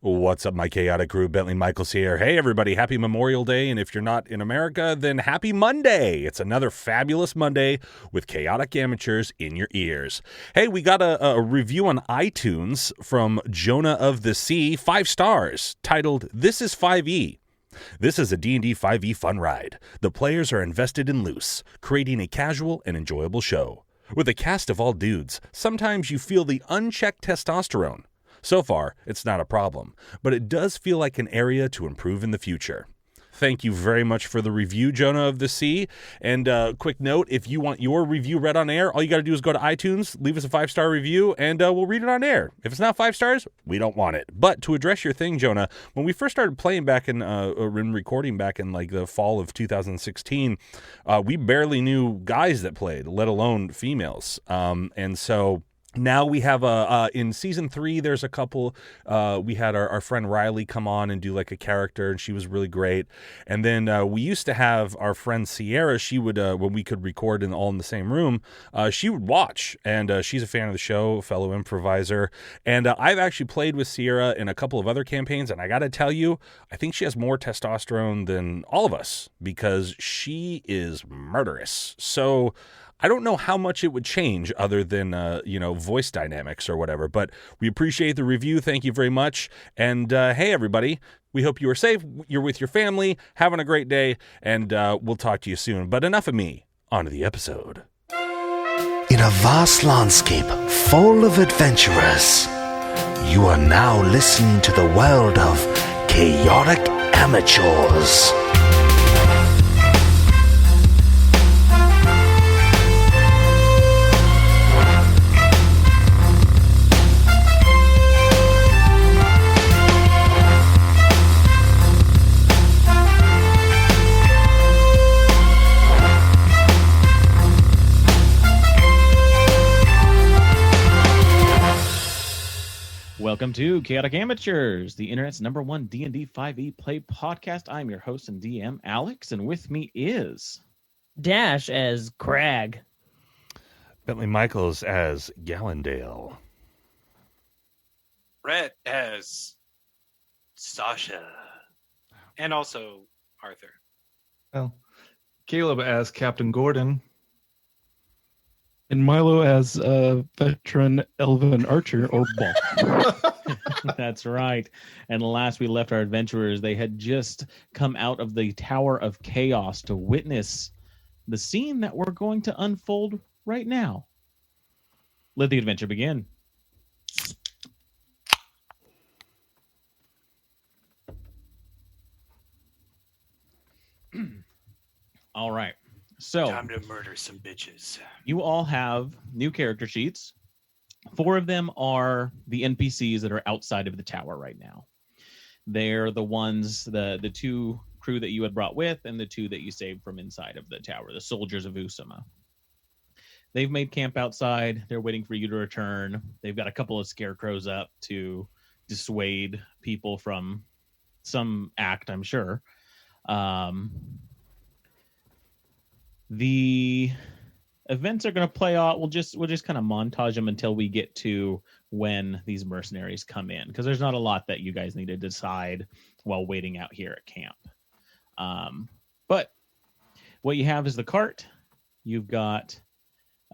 What's up, my chaotic crew? Bentley Michaels here. Hey, everybody. Happy Memorial Day. And if you're not in America, then happy Monday. It's another fabulous Monday with chaotic amateurs in your ears. Hey, we got a review on iTunes from Jonah of the Sea, 5 stars, titled, This is 5e. This is a D&D 5e fun ride. The players are invested in loose, creating a casual and enjoyable show. With a cast of all dudes, sometimes you feel the unchecked testosterone. So far, it's not a problem, but it does feel like an area to improve in the future. Thank you very much for the review, Jonah of the Sea. And quick note, if you want your review read on air, all you got to do is go to iTunes, leave us a 5-star review, and we'll read it on air. If it's not 5 stars, we don't want it. But to address your thing, Jonah, when we first started playing back in recording back in like the fall of 2016, we barely knew guys that played, let alone females. And so now we have in season 3, there's a couple. We had our friend Riley come on and do like a character, and she was really great. And then we used to have our friend Sierra. She would, when we could record all in the same room, she would watch, and she's a fan of the show, fellow improviser. And I've actually played with Sierra in a couple of other campaigns, and I got to tell you, I think she has more testosterone than all of us because she is murderous. So I don't know how much it would change other than, voice dynamics or whatever, but we appreciate the review. Thank you very much. And hey, everybody, we hope you are safe. You're with your family, having a great day, and we'll talk to you soon. But enough of me. On to the episode. In a vast landscape full of adventurers, you are now listening to the world of chaotic amateurs. Welcome to Chaotic Amateurs, the internet's #1 D&D 5e play podcast. I'm your host and DM, Alex, and with me is Dash as Crag, Bentley Michaels as Gallendale, Rhett as Sasha, and also Arthur. Well, Caleb as Captain Gordon. And Milo as a veteran elven archer or ball. That's right. And last we left our adventurers, they had just come out of the Tower of Chaos to witness the scene that we're going to unfold right now. Let the adventure begin. All right. So, time to murder some bitches. You all have new character sheets. 4 of them are the NPCs that are outside of the tower right now. They're the ones, the 2 crew that you had brought with and the 2 that you saved from inside of the tower, the soldiers of Usama. They've made camp outside. They're waiting for you to return. They've got a couple of scarecrows up to dissuade people from some act, I'm sure. The events are going to play out. We'll just kind of montage them until we get to when these mercenaries come in, because there's not a lot that you guys need to decide while waiting out here at camp. But what you have is the cart. You've got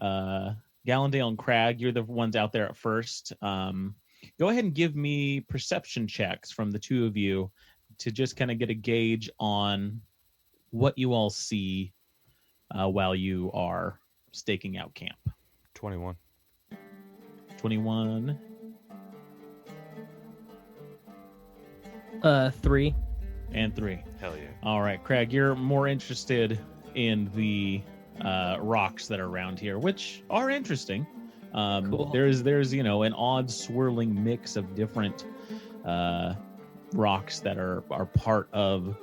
Gallendale and Crag. You're the ones out there at first. Go ahead and give me perception checks from the 2 of you to just kind of get a gauge on what you all see while you are staking out camp. 21. 21. 3. And 3. Hell yeah. All right, Craig, you're more interested in the rocks that are around here, which are interesting. Cool. There's an odd swirling mix of different rocks that are part of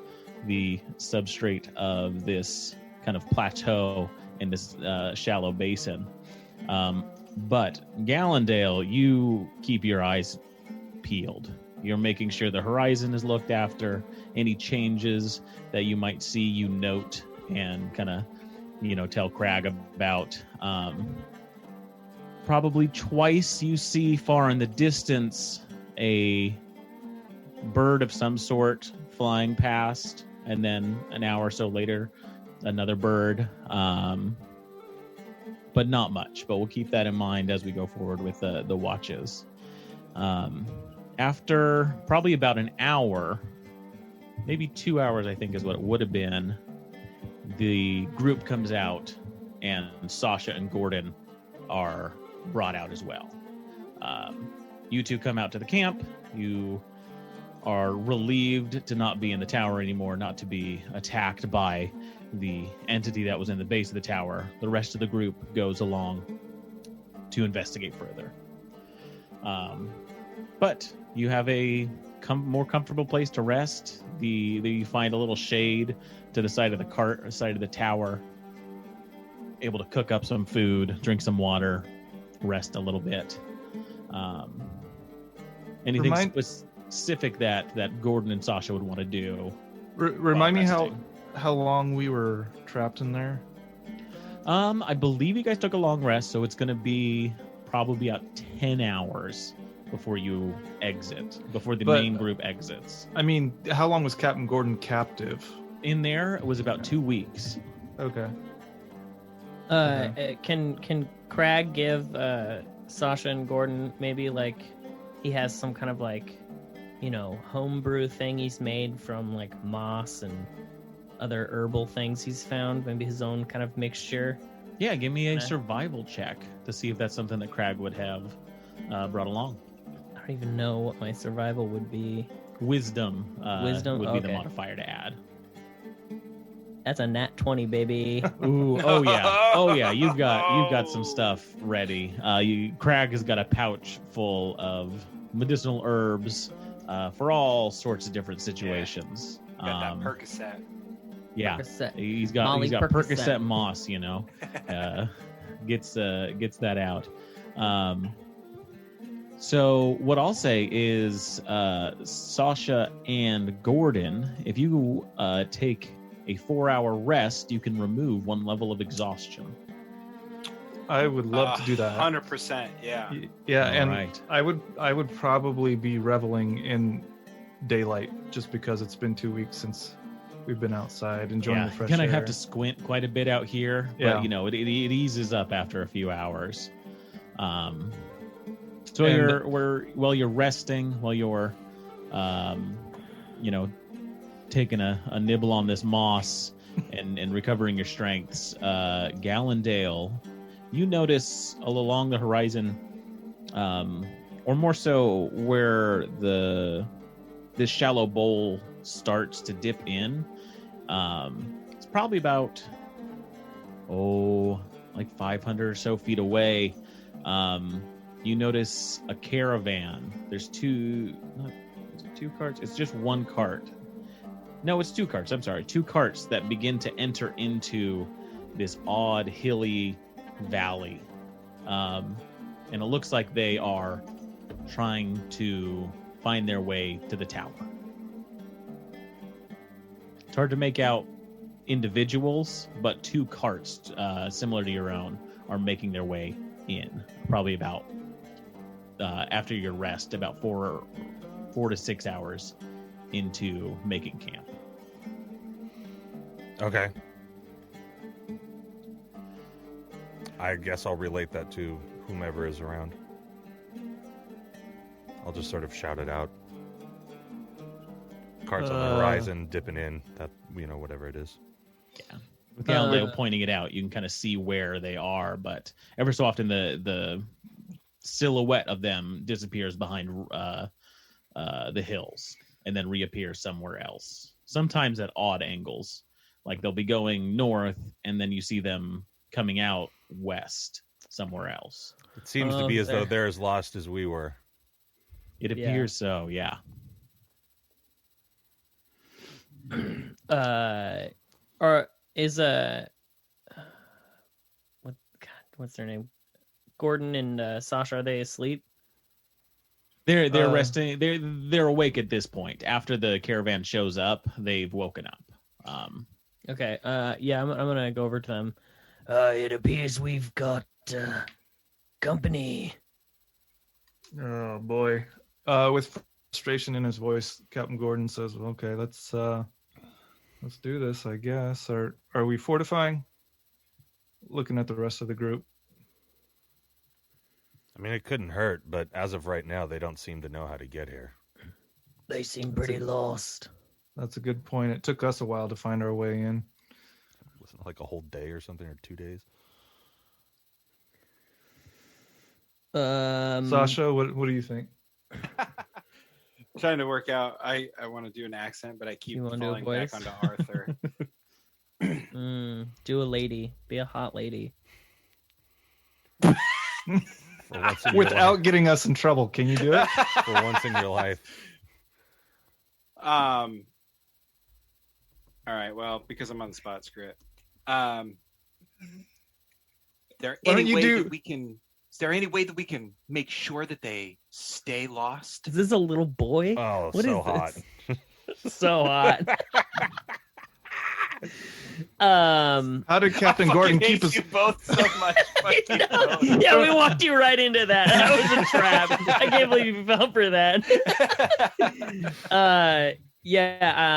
the substrate of this kind of plateau in this shallow basin. But Gallendale, you keep your eyes peeled. You're making sure the horizon is looked after. Any changes that you might see, you note and kind of, tell Crag about. Probably twice you see far in the distance a bird of some sort flying past, and then an hour or so later, another bird. But not much. But we'll keep that in mind as we go forward with the watches. After probably about an hour, maybe 2 hours, I think is what it would have been, the group comes out, and Sasha and Gordon are brought out as well. You two come out to the camp. You are relieved to not be in the tower anymore, not to be attacked by the entity that was in the base of the tower. The rest of the group goes along to investigate further. But you have a more comfortable place to rest. You find a little shade to the side of the tower, able to cook up some food, drink some water, rest a little bit. Anything specific that Gordon and Sasha would want to do? Remind me resting? how long we were trapped in there. I believe you guys took a long rest, so it's going to be probably about 10 hours before you exit, before the main group exits. I mean, how long was Captain Gordon captive? In there, it was about 2 weeks. Okay. Can Crag give Sasha and Gordon maybe like he has some kind of like, homebrew thing he's made from like moss and other herbal things he's found, maybe his own kind of mixture? Yeah, give me a survival check to see if that's something that Crag would have brought along. I don't even know what my survival would be. Wisdom. Wisdom would be the okay. modifier to add. That's a nat 20, baby. Ooh, oh yeah. You've got some stuff ready. Crag has got a pouch full of medicinal herbs for all sorts of different situations. Got that Percocet. Yeah, Percocet. he's got Molly Percocet moss. Gets that out. So what I'll say is, Sasha and Gordon, if you take a 4-hour rest, you can remove 1 level of exhaustion. I would love to do that. 100%, yeah. Yeah, All and right. I would probably be reveling in daylight just because it's been 2 weeks since we've been outside enjoying the fresh you're air. gonna have to squint quite a bit out here, Yeah. but it eases up after a few hours. So And- while you're resting, while you're, taking a nibble on this moss and recovering your strengths, Gallendale, you notice along the horizon, or more so where this shallow bowl starts to dip in. It's probably about like 500 or so feet away. You notice a caravan. There's two carts. It's just one cart. No, it's 2 carts. I'm sorry. 2 carts that begin to enter into this odd hilly valley. And it looks like they are trying to find their way to the tower. It's hard to make out individuals, but 2 carts, similar to your own, are making their way in. Probably about, after your rest, about 4 to 6 hours into making camp. Okay. I guess I'll relate that to whomever is around. I'll just sort of shout it out. Carts on the horizon, dipping in, that, whatever it is. Yeah. With Galileo pointing it out, you can kind of see where they are, but ever so often the silhouette of them disappears behind the hills and then reappears somewhere else. Sometimes at odd angles. Like they'll be going north and then you see them coming out west somewhere else. It seems to be as though they're as lost as we were. It appears so, yeah. Or is what's their name? Gordon and Sasha, are they asleep? They're resting. They're awake at this point. After the caravan shows up, they've woken up. Okay. Yeah, I'm gonna go over to them. It appears we've got company. Oh boy. With frustration in his voice, Captain Gordon says, well, "Okay, let's do this, I guess. Are we fortifying?" Looking at the rest of the group. I mean, it couldn't hurt, but as of right now, they don't seem to know how to get here. They seem pretty lost. That's a good point. It took us a while to find our way in. Wasn't it like a whole day or something, or 2 days? Sasha, what do you think? Trying to work out. I want to do an accent, but I keep You wanna do a falling back voice? onto Arthur. Do a lady. Be a hot lady. For once in your Without life. getting us in trouble, can you do it? For once in your life. All right. Well, because I'm on the spot, screw it. There Why don't any you way do- that we can? Is there any way that we can make sure that they stay lost? Is this a little boy? Oh, What so is hot. this? So hot. How did Captain Gordon Fucking keep hate us? you both so much. Fucking both. Yeah, we walked you right into that. That was a trap. I can't believe you fell for that.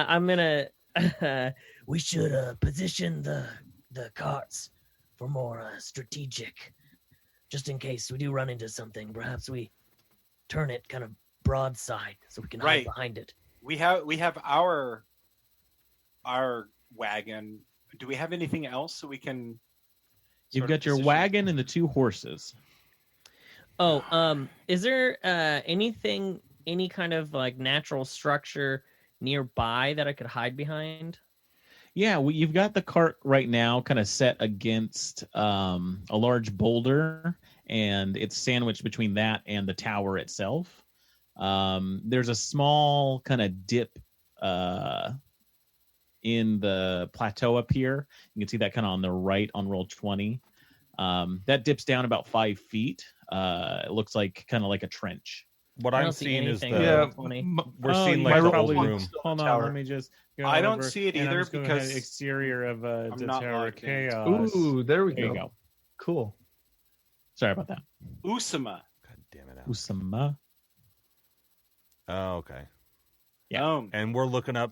I'm gonna. We should position the carts for more strategic, just in case we do run into something. Perhaps we turn it kind of broadside so we can hide Right. behind it. We have our wagon. Do we have anything else so we can? You've sort of got your position- wagon and the 2 horses. Oh, is there anything, any kind of like natural structure nearby that I could hide behind? Yeah, you've got the cart right now kind of set against a large boulder, and it's sandwiched between that and the tower itself. There's a small kind of dip in the plateau up here. You can see that kind of on the right on roll 20. That dips down about 5 feet. It looks like kind of like a trench. What I I'm don't see seeing is anything. the Yeah, 20. we're Oh, seeing you like might the probably- old room. Hold on, Tower. let me just go I don't over, see it and I'm either just gonna head because exterior of the not Tower of logged in. Chaos. Ooh, there we There go. you go. Cool. Sorry about that. Usama. God damn it. Al. Usama. Oh, okay. Yeah. And we're looking like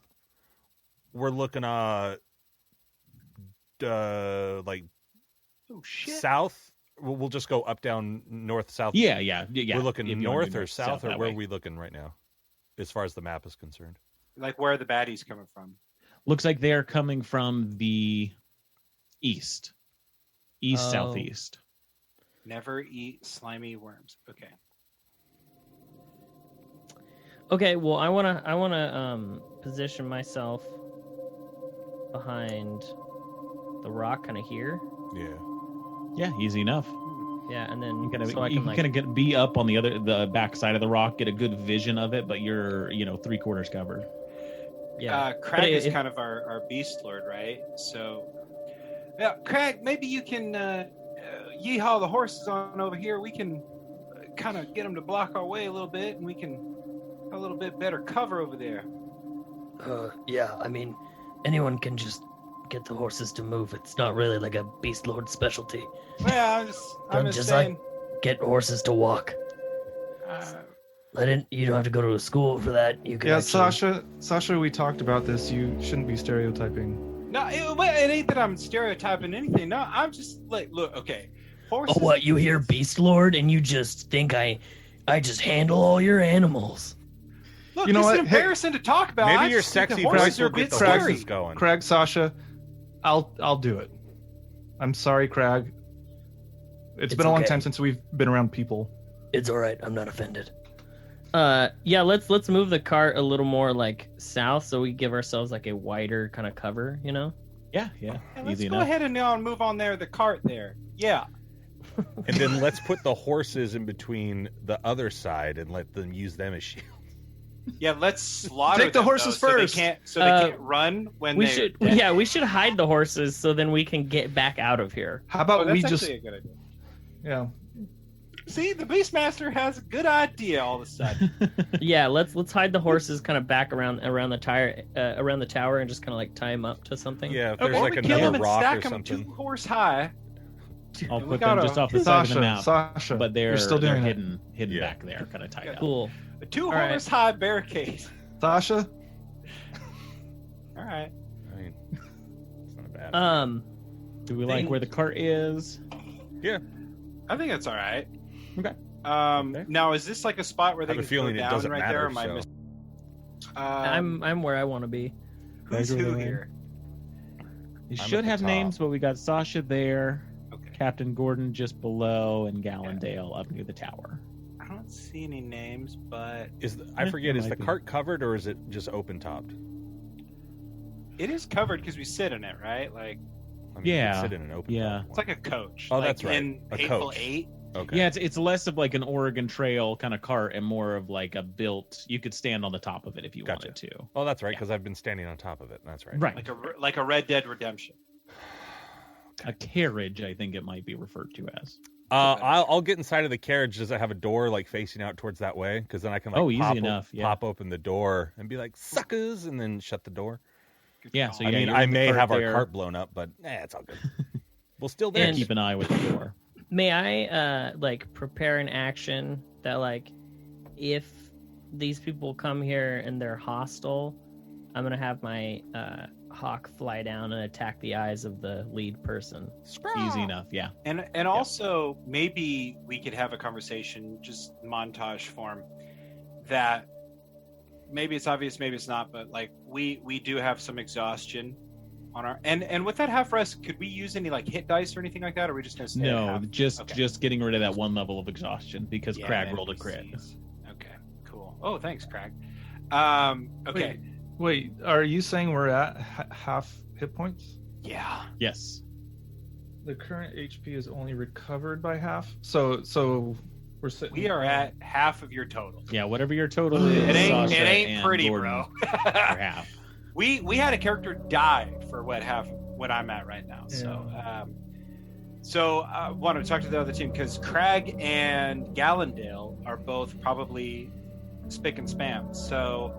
Oh shit. south. We'll just go up, down, north, south. Yeah. We're looking If you wanna north do or south, or that where way. are we looking right now, as far as the map is concerned? Like where are the baddies coming from? Looks like they're coming from the east, Oh. southeast. Never eat slimy worms. Okay. Okay, well, I wanna position myself behind the rock, kind of here. Yeah. Yeah, easy enough. Yeah, and then You can so I can like. kind of be up on the back side of the rock, get a good vision of it, but you're 3/4 covered. Yeah, Crag But is if- kind of our beast lord, right? So, yeah, Crag, maybe you can yeehaw the horses on over here. We can kind of get them to block our way a little bit, and we can have a little bit better cover over there. Yeah, I mean, anyone can just get the horses to move. It's not really like a beast lord specialty. Well, I'm just Just saying. Get horses to walk. You don't have to go to a school for that. You can Yeah, actually... Sasha, we talked about this. You shouldn't be stereotyping. No, it ain't that I'm stereotyping anything. No, I'm just like, look, okay. Horses. Oh, what? You hear beast lord and you just think I just handle all your animals. Look, You know it's what? an Hey, embarrassing to talk about. I Maybe your just think the sexy horses voice are will a get bit the scary. horses going. Crag, Sasha, I'll do it. I'm sorry, Crag. It's been a long okay. time since we've been around people. It's all right. I'm not offended. Yeah, let's move the cart a little more like south so we give ourselves like a wider kind of cover, you know? Yeah, Yeah, let's easy go enough. ahead and now move on there. The cart there. Yeah. And then let's put the horses in between the other side and let them use them as shield. Yeah, let's slaughter Take the them, horses though, first. So they can't run when We they. should we should hide the horses so then we can get back out of here. How about Oh, we that's just actually a good idea. yeah? See, the Beastmaster has a good idea all of a sudden. Yeah, let's hide the horses kind of back around the tower and just kind of like tie them up to something. Yeah, if there's or like we kill another them and rock or stack them something. 2 horse high. I'll We put them gotta- just off the side of the map, Sasha, but they're you're still doing it. hidden Yeah. back there, kind of tied up. Cool. A 2-horse high barricade. Sasha? All right. I mean, it's not bad. Do we like where the cart is? Yeah. I think that's all right. Okay. Now is this like a spot where I they have a can feeling go it down doesn't right matter, there? Or am I so- miss- I'm where I want to be. who's Where who we're here? You I'm should at the have top. names, but we got Sasha there, Okay. Captain Gordon just below, and Gallendale up near the tower. I don't see any names, but I forget, it is the might be. cart covered or is it just open topped? it is covered because we sit in it, right? Like I mean, you Yeah. could sit in an open Yeah. top it's like a coach. Oh, like that's right. In A Hateful coach. Eight. Okay. Yeah, it's less of like an Oregon Trail kind of cart and more of like a built. You could stand on the top of it if you Gotcha. wanted to. Oh, that's right, Yeah. because I've been standing on top of it. That's right. Right, Like a Red Dead Redemption. a carriage, I think it might be referred to as. I'll get inside of the carriage. Does it have a door like facing out towards that way? Because then I can like Easy enough. Yeah, pop open the door and be like suckers, and then shut the door. Good yeah. call. So I yeah, mean, you're I in the may cart have our there. cart blown up, but it's all good. We'll still there. And- Keep an eye with the door. May I like prepare an action that like if these people come here and they're hostile, I'm gonna have my hawk fly down and attack the eyes of the lead person. Easy enough. Yeah. And also maybe we could have a conversation, just montage form, that maybe it's obvious, maybe it's not, but like we do have some exhaustion on our and with that half rest, could we use any like hit dice or anything like that, or are we just gonna stay at No, half? just Okay. just getting rid of that one level of exhaustion because Yeah, Crag rolled a crit. NPCs. Okay, cool. Oh, thanks, Crag. Okay. Wait, are you saying we're at half hit points? Yeah. Yes. The current HP is only recovered by half. So we're sitting. We are at half of your total. Yeah. Whatever your total is, It ain't Sasha and pretty, Gordon bro. are half. we had a character die for what I'm at right now. So I want to talk to the other team because Crag and Gallendale are both probably spick and spam. So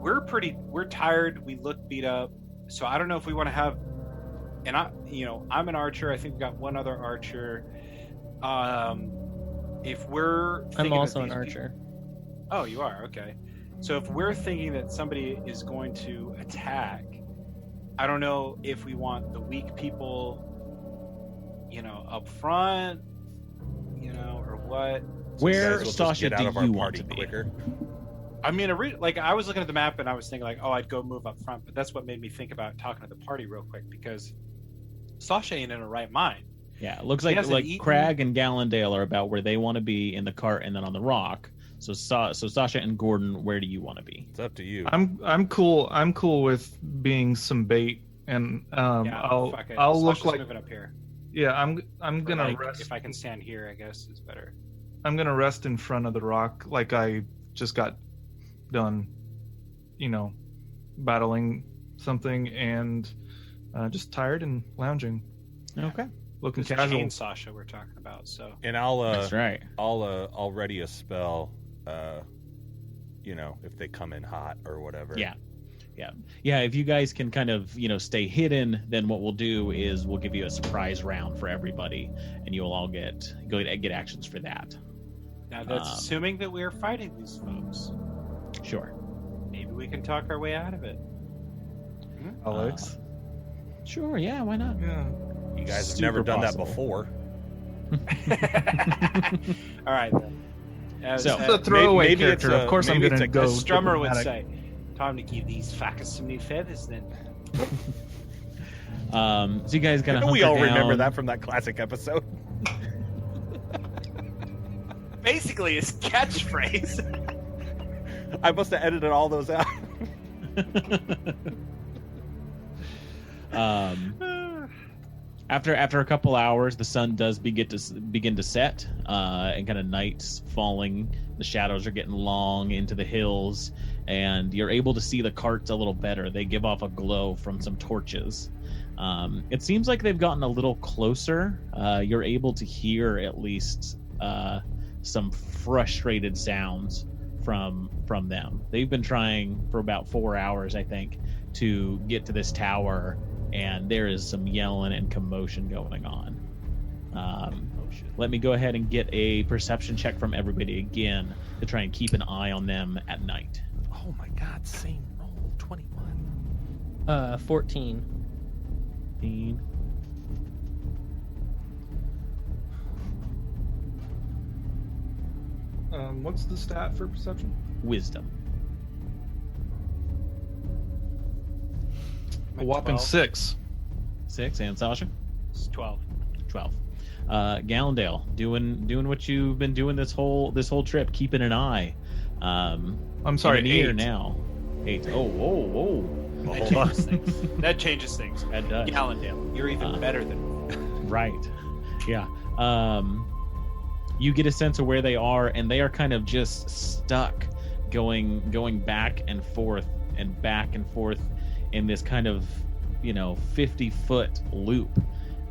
we're tired. We look beat up. So I don't know if we want to have, and I'm an archer. I think we've got one other archer. If we're I'm thinking that also an these archer. Oh, you are? Okay. So if we're thinking that somebody is going to attack, I don't know if we want the weak people, up front, or what. So you Where, guys will just Sasha, get out do of our you party want to be? quicker. I mean, I was looking at the map and I was thinking like, oh, I'd go move up front, but that's what made me think about talking to the party real quick because Sasha ain't in her right mind. Yeah, it looks He like hasn't eaten. Crag and Gallendale are about where they want to be in the cart and then on the rock. So Sasha and Gordon, where do you want to be? It's up to you. I'm cool. I'm cool with being some bait, and I'll fuck it. look Sasha's like moving up here. yeah. I'm Or, gonna like, rest. if I can stand here, I guess is better. I'm gonna rest in front of the rock, like I just got done, battling something, and just tired and lounging, Okay, looking It's casual. Chain Sasha we're talking about. So And I'll that's right. I'll ready a spell. If they come in hot or whatever. Yeah. If you guys can kind of stay hidden, then what we'll do is we'll give you a surprise round for everybody, and you'll all get actions for that. now that's assuming that we're fighting these folks. Sure. Maybe we can talk our way out of it. Alex. Sure. Yeah. Why not? Yeah. You guys have Super never done possible. that before. All right. Then. As, So- The throwaway maybe it's character. a- Of course, I'm maybe gonna it's a go. as Strummer would diplomatic. say, time to give these fuckers some new feathers then. So you guys kind of We all remember that from that classic episode. Basically, his catchphrase. I must have edited all those out. After a couple hours, the sun does begin to set, and kind of night's falling. The shadows are getting long into the hills, and you're able to see the carts a little better. They give off a glow from some torches. It seems like they've gotten a little closer. You're able to hear at least some frustrated sounds from them. They've been trying for about 4 hours, I think, to get to this tower, and there is some yelling and commotion going on. shit. Let me go ahead and get a perception check from everybody again to try and keep an eye on them at night. Oh my God! Same roll. 21. 14. 15. What's the stat for perception? Wisdom. A whopping 12. 6. 6. And Sasha? It's 12. 12. Gallendale, doing what you've been doing this whole trip, keeping an eye. I'm sorry, in an ear 8. now. 8. Oh. That changes things. That changes things. That does. Gallendale, you're even better than. Right. Yeah. You get a sense of where they are, and they are kind of just stuck, going back and forth in this kind of 50-foot loop.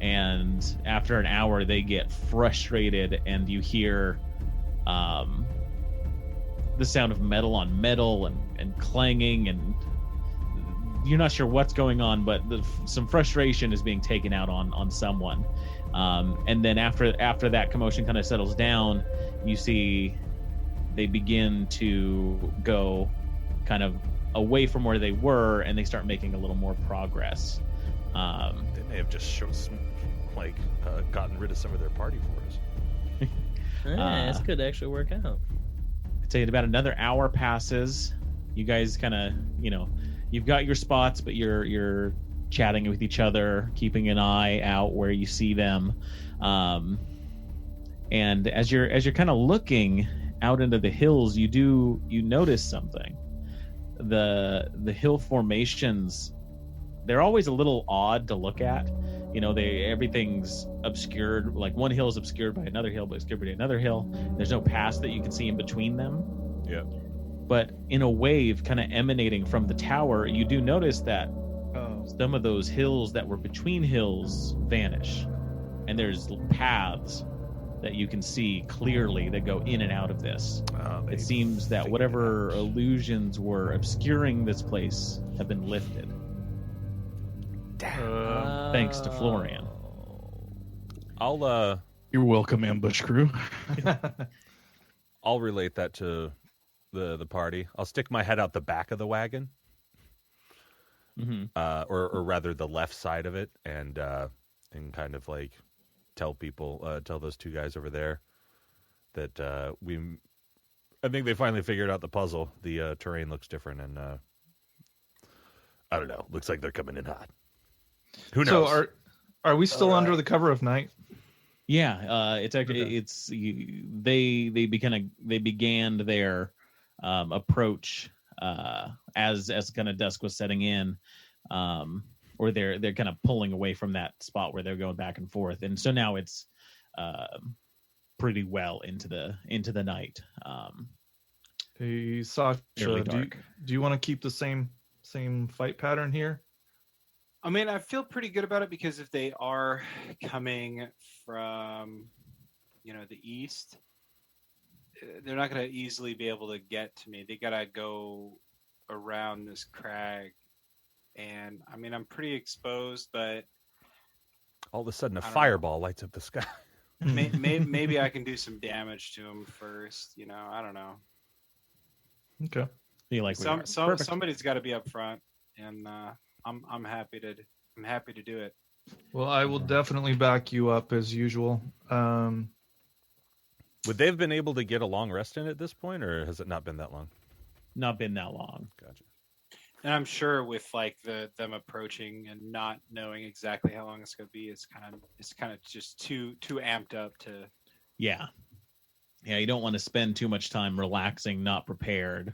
And after an hour, they get frustrated, and you hear the sound of metal on metal and clanging, and you're not sure what's going on, but some frustration is being taken out on someone. And then after that commotion kind of settles down, you see they begin to go kind of away from where they were, and they start making a little more progress. They may have just gotten rid of some of their party for us. This could actually work out. I'd say about another hour passes. You guys kind of, you've got your spots, but you're chatting with each other, keeping an eye out where you see them. And as you're kind of looking out into the hills, you notice something. The hill formations, they're always a little odd to look at. Everything's obscured. Like one hill is obscured by another hill, but obscured by another hill. There's no pass that you can see in between them. Yeah. But in a wave kind of emanating from the tower, you do notice that some of those hills that were between hills vanish. And there's paths that you can see clearly that go in and out of this. It seems that whatever illusions were obscuring this place have been lifted. Thanks to Florian. You're welcome, ambush crew. I'll relate that to the party. I'll stick my head out the back of the wagon, or rather the left side of it, and kind of like tell those two guys over there that I think they finally figured out the puzzle. The terrain looks different, and I don't know. Looks like they're coming in hot. Who knows? So are we still under the cover of night? Yeah, it's actually they began their approach as kind of dusk was setting in, or they're kind of pulling away from that spot where they're going back and forth, and so now it's pretty well into the night. Hey, Sasha, Fairly do dark. you want to keep the same fight pattern here? I mean, I feel pretty good about it because if they are coming from, the east, they're not going to easily be able to get to me. They got to go around this crag. And I mean, I'm pretty exposed, but All of a sudden, a fireball lights up the sky. maybe I can do some damage to them first. I don't know. Okay. You like somebody's got to be up front, and I'm happy to do it. Well, I will definitely back you up as usual. Would they have been able to get a long rest in at this point, or has it not been that long? Not been that long. Gotcha. And I'm sure with like them approaching and not knowing exactly how long it's going to be, it's kind of just too amped up to. Yeah. You don't want to spend too much time relaxing, not prepared.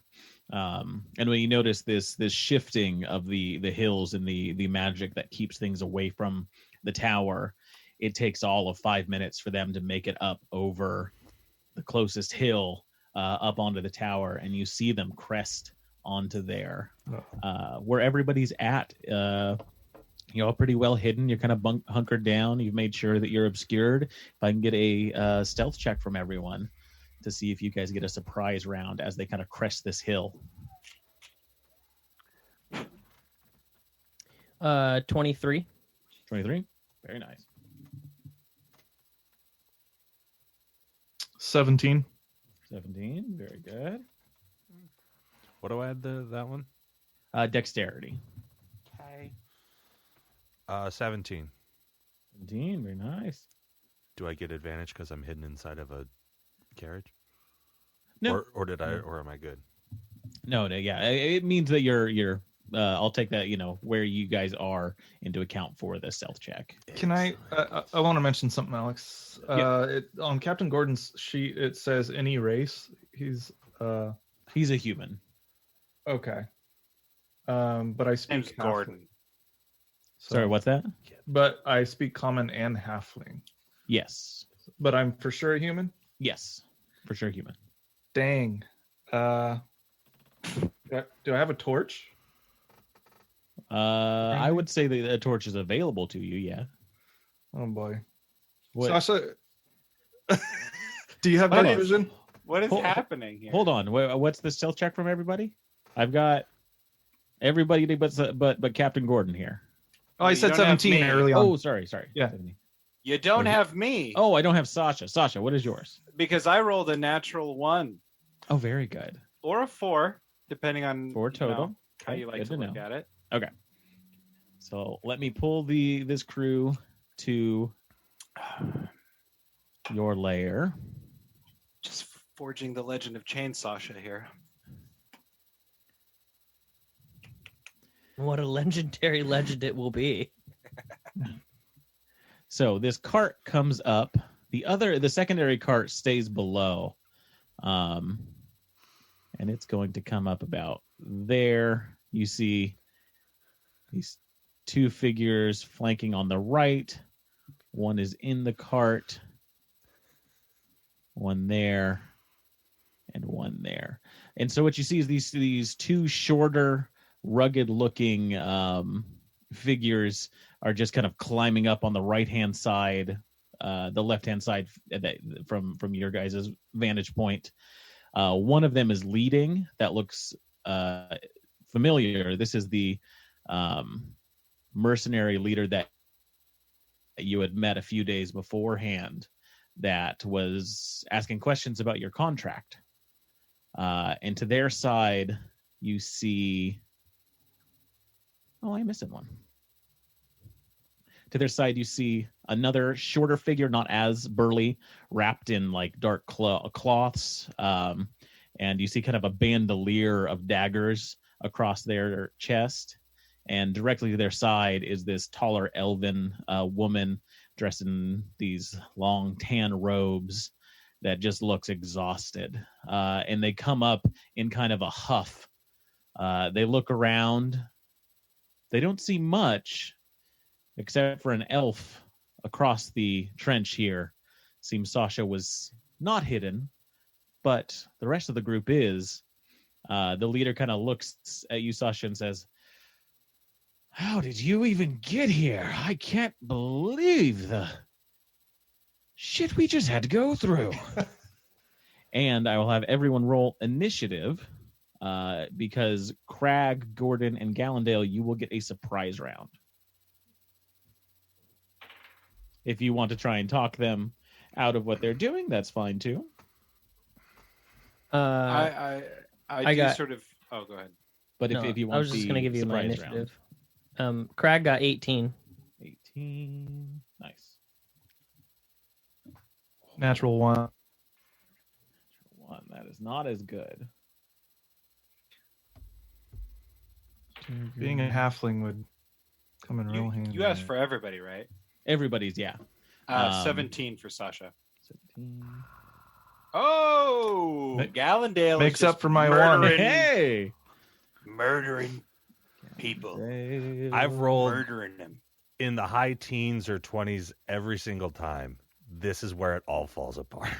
And when you notice this shifting of the hills and the magic that keeps things away from the tower, it takes all of 5 minutes for them to make it up over the closest hill, up onto the tower, and you see them crest onto there, where everybody's at. You're pretty well hidden. You're kind of hunkered down. You've made sure that you're obscured. If I can get a stealth check from everyone to see if you guys get a surprise round as they kind of crest this hill. 23. 23. Very nice. 17. 17. Very good. What do I add to that one? Dexterity. Okay. 17. 17. Very nice. Do I get advantage because I'm hidden inside of a carriage? No. Or did I? Or am I good? No. Yeah. It means that you're. I'll take that. Where you guys are into account for the stealth check. Can I want to mention something, Alex. On Captain Gordon's sheet, it says any race. He's a human. okay. But I speak Name's Gordon. So, Sorry, what's that? But I speak common and halfling. Yes. But I'm for sure a human. Yes. For sure, human. Dang. Do I have a torch? I would say that a torch is available to you. Yeah. Oh boy. What? Sasha, do you have Hold night on. vision? What is Hold- happening here? Hold on. What's the stealth check from everybody? I've got everybody but Captain Gordon here. Oh, I You said don't have 17 me. early on. Oh, sorry. Yeah. 70. You don't have me. Oh, I don't have Sasha. Sasha, what is yours? Because I rolled a natural 1 Oh, very good. or a 4, depending on 4 total. how you like Good to to look know. at it. So let me pull this crew to your lair. Just forging the legend of Chain Sasha here. What a legendary legend it will be. So this cart comes up. The secondary cart stays below. And it's going to come up about there. You see these two figures flanking on the right. One is in the cart. One there. And one there. And so what you see is these two shorter, rugged-looking figures are just kind of climbing up on the right-hand side, the left-hand side from your guys' vantage point. One of them is leading. That looks familiar. This is the mercenary leader that you had met a few days beforehand that was asking questions about your contract. And to their side, you see... Oh, I'm missing one. To their side, you see another shorter figure, not as burly, wrapped in like dark cloths. And you see kind of a bandolier of daggers across their chest. And directly to their side is this taller elven woman dressed in these long tan robes that just looks exhausted. And they come up in kind of a huff. They look around. They don't see much, except for an elf across the trench here. Seems Sasha was not hidden, but the rest of the group is. The leader kind of looks at you, Sasha, and says, "How did you even get here? I can't believe the shit we just had to go through." And I will have everyone roll initiative. Because Crag, Gordon, and Gallendale, you will get a surprise round. If you want to try and talk them out of what they're doing, that's fine too. I do got- sort of. Oh, go ahead. But No, if you want I was just going to give you my surprise round. initiative. Crag got 18. 18. Nice. Natural 1. One. That is not as good. Being a halfling would come in real You, handy. you asked for everybody, right? Everybody's, yeah. 17 for Sasha. 17. Oh, Gallendale makes is up just for my murdering, Hey! murdering people, I've rolled murdering them. in the high teens or 20s every single time. This is where it all falls apart.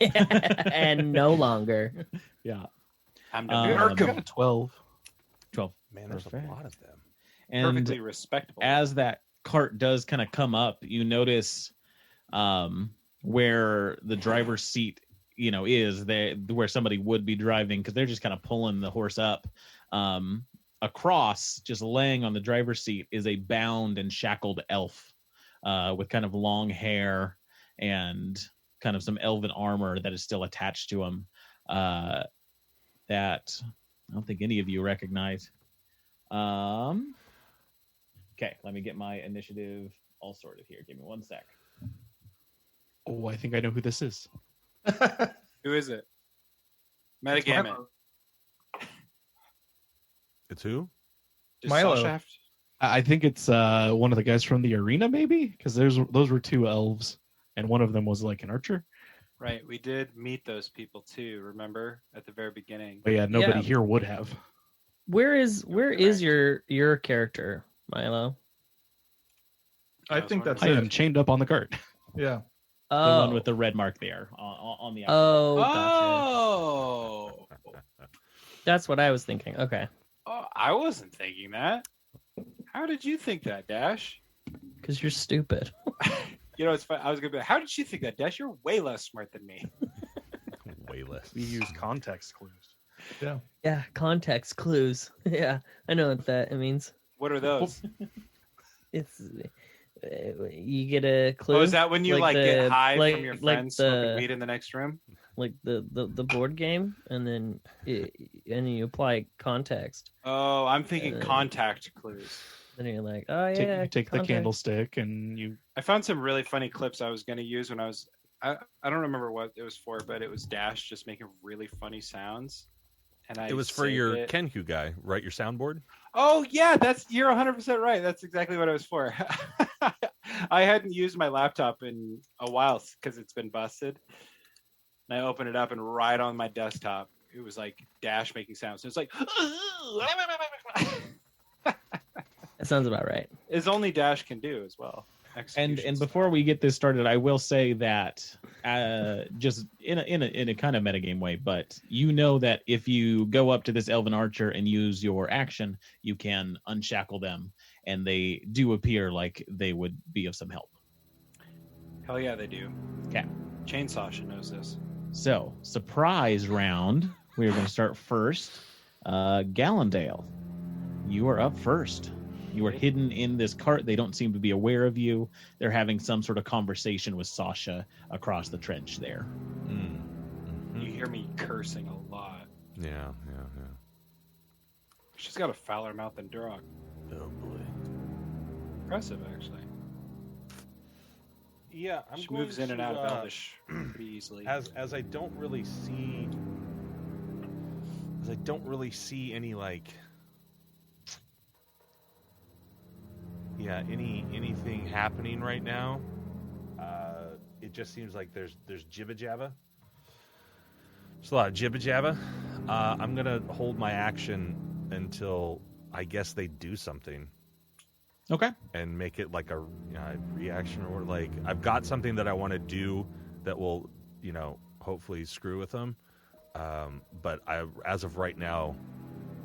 And no longer. Yeah. I'm Um, the got a 12. 12. Man, there's Perfect. a lot of them. And perfectly respectable. as that cart does kind of come up, you notice where the driver's seat, is there, where somebody would be driving, because they're just kind of pulling the horse up. Across, just laying on the driver's seat, is a bound and shackled elf with kind of long hair and kind of some elven armor that is still attached to him that I don't think any of you recognize. Okay, let me get my initiative all sorted here. Give me 1 sec. Oh, I think I know who this is. Who is it? Metagamut. It's who? Does Milo. Sasha have to- I think it's one of the guys from the arena, maybe, because those were 2 elves, and one of them was like an archer. Right, we did meet those people too. Remember at the very beginning. But yeah, nobody Yeah. here would have. Where is your character, Milo? I think that's I it. am chained up on the cart. Yeah. The Oh, one with the red mark there on the outside. oh, gotcha. Oh. That's what I was thinking. Okay, Oh, I wasn't thinking that. How did you think that, Dash? because you're stupid. You know, it's fun. I was gonna be. How did you think that, Dash? You're way less smart than me. Way less. We use context clues. Yeah, context clues. Yeah, I know what that means. What are those? It's you get a clue. Oh, is that when you like get high like- from your like friends smoking the- weed in the next room? like the board game, and then you apply context. Oh, I'm thinking Uh, contact clues. Then you're like, oh You yeah, take the context. candlestick and you. I found some really funny clips I was going to use when I was. I don't remember what it was for, but it was Dash just making really funny sounds. And It was for saved your it. Kenku guy, right? Your soundboard? Oh yeah, you're 100% right. That's exactly what it was for. I hadn't used my laptop in a while because it's been busted. And I opened it up, and right on my desktop, it was like Dash making sounds. It was like, That sounds about right. it's only Dash can do as well. And Execution before we get this started, I will say that just in a kind of metagame way, but you know that if you go up to this elven archer and use your action, you can unshackle them, and they do appear like they would be of some help. Hell yeah, they do. Okay. Chainsaw knows this. So, surprise round. We are going to start first. Gallendale, you are up first. You are hidden in this cart. They don't seem to be aware of you. They're having some sort of conversation with Sasha across the trench there. You hear me cursing a lot. Yeah. She's got a fouler mouth than Duroc. Oh boy. Impressive, actually. Yeah, She moves in and out of Elvish pretty easily. as I don't really see any like anything happening right now. It just seems like there's jibba jabba. There's a lot of jibba jabba. I'm gonna hold my action until I guess they do something Okay. and make it like a reaction, or like I've got something that I want to do that will hopefully screw with them. But as of right now,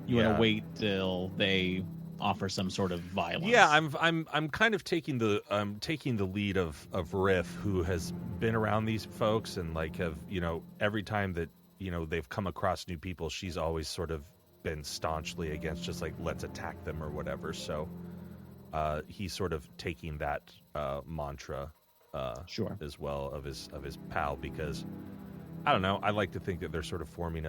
You want to wait till they offer some sort of violence. Yeah, I'm kind of taking the lead of Riff, who has been around these folks and like have every time that they've come across new people, she's always sort of been staunchly against just like let's attack them or whatever. So he's sort of taking that mantra Sure. as well of his pal, because I don't know, I like to think that they're sort of forming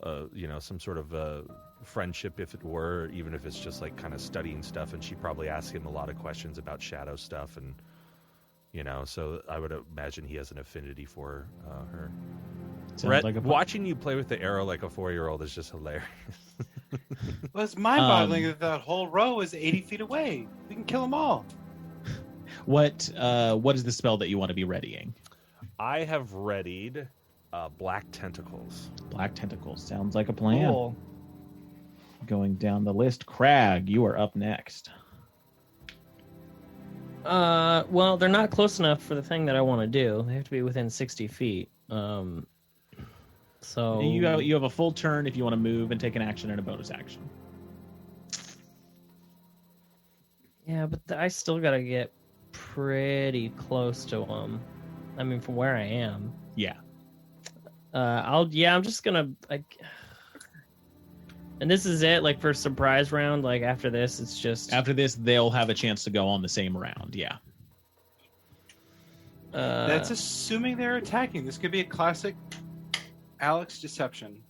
some sort of friendship, if it were, even if it's just like kind of studying stuff. And she probably asks him a lot of questions about shadow stuff, and so I would imagine he has an affinity for her. Sounds Brett, like a watching you play with the arrow like a 4-year-old is just hilarious. Well, it's mind-boggling that whole row is 80 feet away. We can kill them all. What is the spell that you want to be readying? I have readied Black Tentacles. Black Tentacles. Sounds like a plan. Cool. Going down the list. Crag, you are up next. Well, they're not close enough for the thing that I want to do. They have to be within 60 feet. So You have a full turn if you want to move and take an action and a bonus action. yeah, but I still gotta get pretty close to them. I mean, from where I am. Yeah. I'm just gonna and this is it, like for surprise round. Like after this, it's just After this, they'll have a chance to go on the same round. Yeah. That's assuming they're attacking. This could be a classic Alex deception.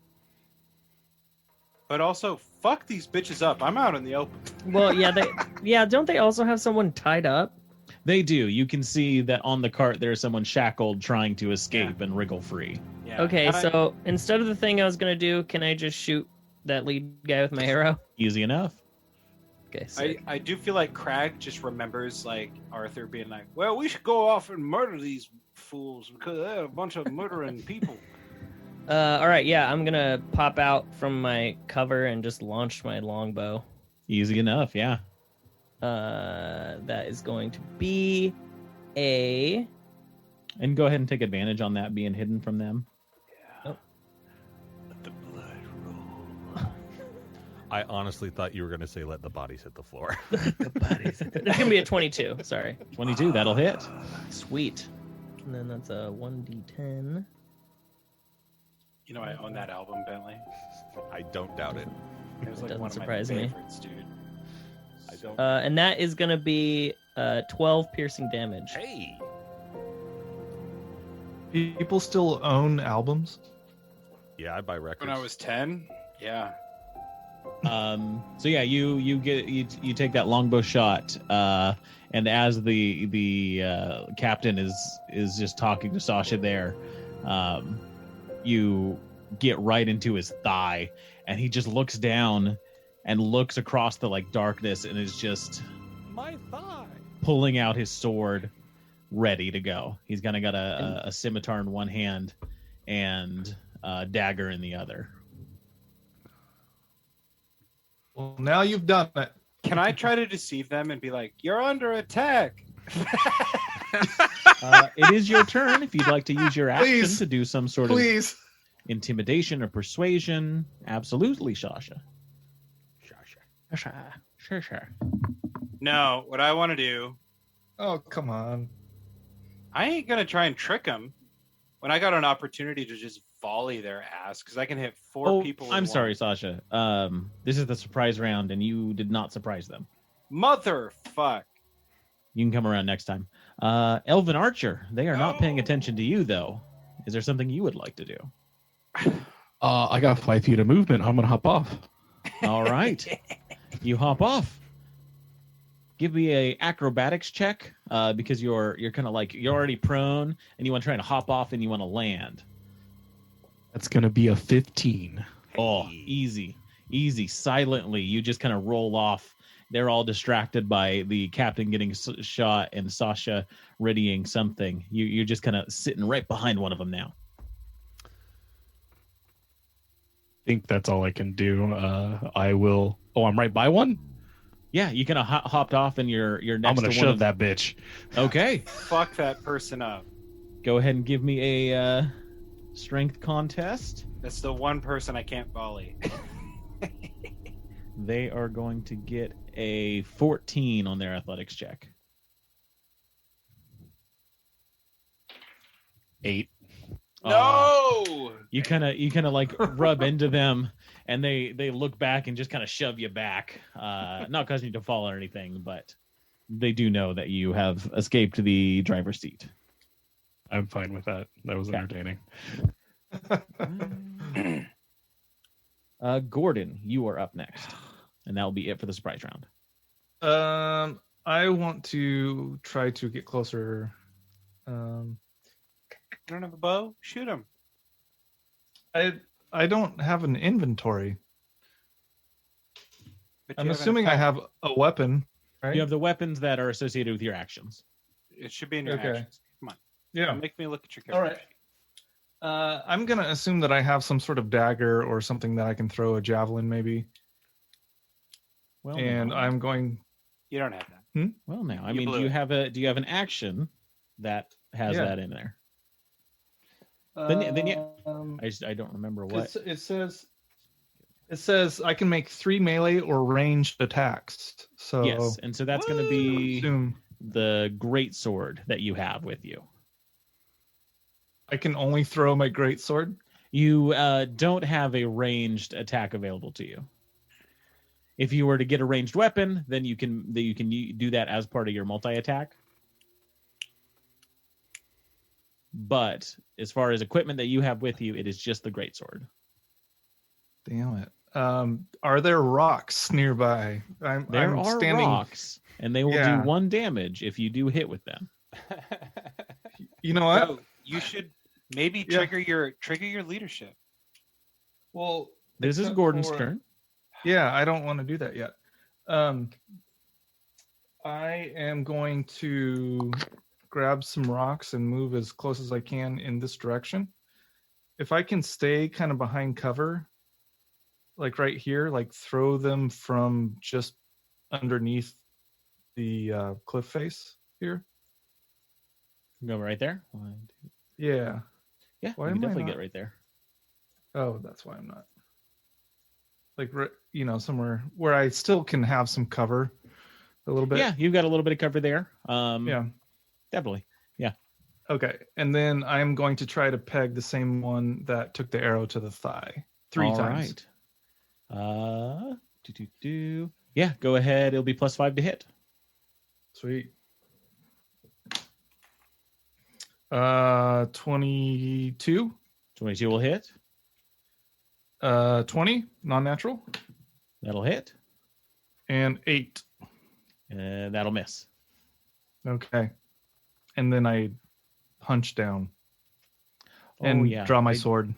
But also, fuck these bitches up. I'm out in the open. Well, yeah, don't they also have someone tied up? They do. You can see that on the cart there's someone shackled trying to escape and wriggle free. Yeah. Okay, so instead of the thing I was gonna do, can I just shoot that lead guy with my arrow? Easy enough. Okay, sick. I do feel like Crag just remembers like Arthur being like, well, we should go off and murder these fools because they're a bunch of murdering people. All right, yeah, I'm gonna pop out from my cover and just launch my longbow. Easy enough, yeah. That is going to be a... And go ahead and take advantage on that being hidden from them. Yeah. Oh. Let the blood roll. I honestly thought you were going to say let the bodies hit the floor. It's gonna be a 22. Sorry. 22, that'll hit. Sweet. And then that's a 1d10. You know, I own that album, Bentley. I don't doubt it. It was like Doesn't one of my surprise me. favorites, dude. I don't. And that is gonna be 12 piercing damage. Hey! People still own albums. Yeah, I buy records. When I was 10, yeah. So yeah, you take that longbow shot, and as the captain is just talking to Sasha there, you get right into his thigh, and he just looks down and looks across the like darkness and is just my thigh. pulling out his sword, ready to go. He's got a scimitar in one hand and a dagger in the other. Well, now you've done it. Can I try to deceive them and be like, you're under attack? It is your turn if you'd like to use your action Please. to do some sort of Please. intimidation or persuasion. Absolutely, Sasha. Sure. No, what I want to do, Oh, come on. I ain't going to try and trick them when I got an opportunity to just volley their ass because I can hit four people. I'm in sorry, one. Sasha. This is the surprise round, and you did not surprise them. Motherfuck. You can come around next time. Elvin Archer, they are not paying attention to you, though. Is there something you would like to do? I got 5 feet of movement. I'm gonna hop off. All right. You hop off. Give me a acrobatics check, because you're kind of like you're already prone, and you want to try and hop off, and you want to land. That's gonna be a 15. Oh, easy. Silently, you just kind of roll off. They're all distracted by the captain getting shot and Sasha readying something. You're just kind of sitting right behind one of them now. I think that's all I can do. I will. Oh, I'm right by one. Yeah, you kind of hopped off, and you're next I'm gonna to one shove of that bitch. Okay, Fuck that person up. go ahead and give me a strength contest. That's the one person I can't volley. They are going to get a 14 on their athletics check. 8. No! You kind of like rub into them, and they look back and just kind of shove you back, not causing you to fall or anything, but they do know that you have escaped the driver's seat. I'm fine with that. That was Okay. entertaining. Gordon, you are up next, and that will be it for the surprise round. I want to try to get closer. You don't have a bow? Shoot him. I don't have an inventory. But I'm you have an assuming I attack. have a weapon, right? You have the weapons that are associated with your actions. It should be in your Okay. actions. Come on. Yeah. Make me look at your All character. right. I'm gonna assume that I have some sort of dagger or something that I can throw a javelin, maybe. Well, And now, I'm going. You don't have that. well now. I You mean, blew do you it. have an action that has Yeah. that in there? Then I don't remember what. It says I can make 3 melee or ranged attacks. So Yes, and so that's going to be assume the great sword that you have with you. I can only throw my great sword. You don't have a ranged attack available to you. If you were to get a ranged weapon, then you can do that as part of your multi attack. But as far as equipment that you have with you, it is just the greatsword. Damn it. Are there rocks nearby? I'm standing... rocks, and they will do 1 damage if you do hit with them. You know what? No, you should maybe trigger your leadership. Well, this is Gordon's turn. Yeah, I don't want to do that yet. I am going to grab some rocks and move as close as I can in this direction. If I can stay kind of behind cover, like right here, like throw them from just underneath the cliff face here. Go right there. 1, 2. Yeah. Yeah, Why you can am I definitely not- get right there. Oh, that's why I'm not. Like, somewhere where I still can have some cover a little bit. Yeah, you've got a little bit of cover there. Yeah. Definitely. Yeah. Okay. And then I'm going to try to peg the same one that took the arrow to the thigh 3 times. Right. Yeah, go ahead. It'll be +5 to hit. Sweet. 22. 22 will hit. 20, non-natural. That'll hit. And 8. That'll miss. Okay. And then I hunch down and draw my sword.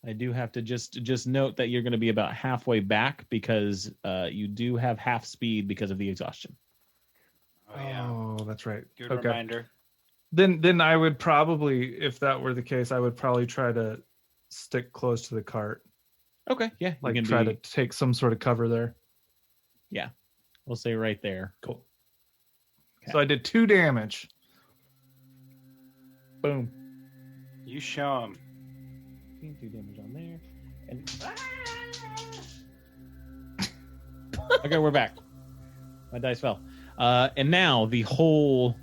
I do have to just note that you're going to be about halfway back because you do have half speed because of the exhaustion. Oh, yeah. Oh, that's right. Good Okay. reminder. Then I would probably, if that were the case, I would probably try to stick close to the cart. Okay, yeah. Like try to take some sort of cover there. Yeah. We'll say right there. Cool. Okay. So I did 2 damage. Boom. You show him. 2 damage on there. And okay, we're back. My dice fell. And now the whole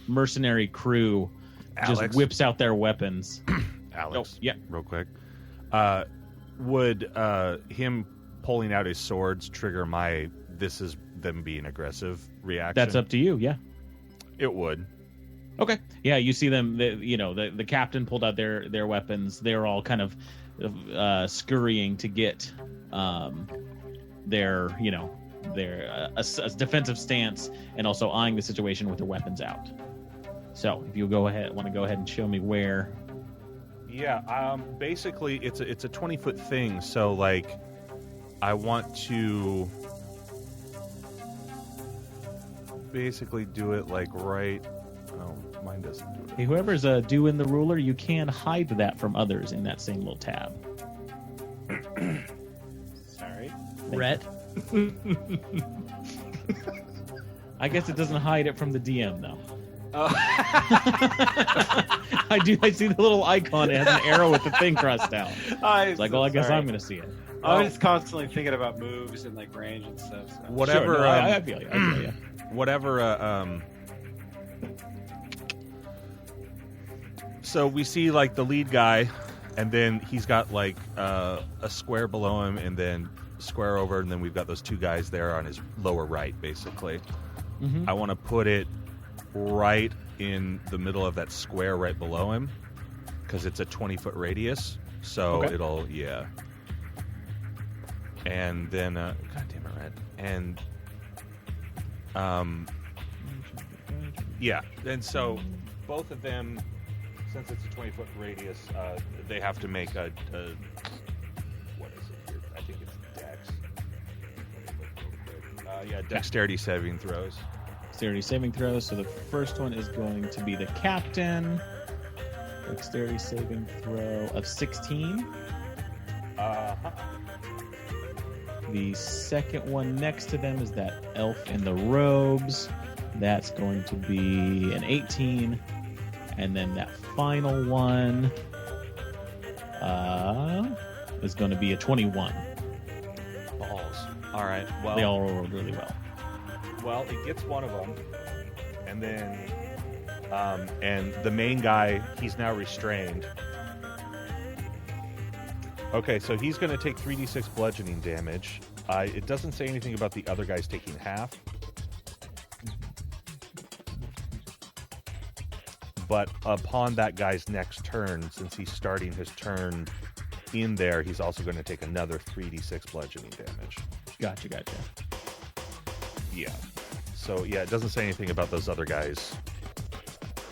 mercenary crew just whips out their weapons. Alex, yeah, real quick. Would him pulling out his swords trigger my "this is them being aggressive" reaction? That's up to you. Yeah, it would. Okay. Yeah, you see them. The captain pulled out their weapons. They're all kind of scurrying to get their a defensive stance, and also eyeing the situation with their weapons out. So, if you want to go ahead and show me where. Yeah. Basically, it's a 20-foot thing. So, like, I want to basically do it like right. Oh, mine doesn't do it. Hey, whoever's doing the ruler, you can hide that from others in that same little tab. Sorry. Rhett. I guess it doesn't hide it from the DM though. Oh. I see the little icon. It has an arrow with the thing crossed out. It's like, well, I guess I'm going to see it. I was just constantly thinking about moves and like range and stuff. So. Whatever. Sure, no, I feel you. Whatever. So we see like the lead guy, and then he's got like a square below him, and then square over, and then we've got those 2 guys there on his lower right, basically. Mm-hmm. I want to put it right in the middle of that square right below him, because it's a 20-foot radius. So it'll, and then, God damn it, Red. And, and so both of them, since it's a 20-foot radius, they have to make a what is it here? I think it's Dex. Dexterity saving throws. Dexterity saving throws. So the first one is going to be the captain. Dexterity saving throw of 16. The second one next to them is that elf in the robes. That's going to be an 18. And then that final one is going to be a 21. Balls. All right. Well, they all rolled really well. Well, it gets one of them, and then, and the main guy, he's now restrained. Okay, so he's going to take 3d6 bludgeoning damage. It doesn't say anything about the other guys taking half. but upon that guy's next turn, since he's starting his turn in there, he's also going to take another 3d6 bludgeoning damage. Gotcha. Yeah. So, yeah, it doesn't say anything about those other guys.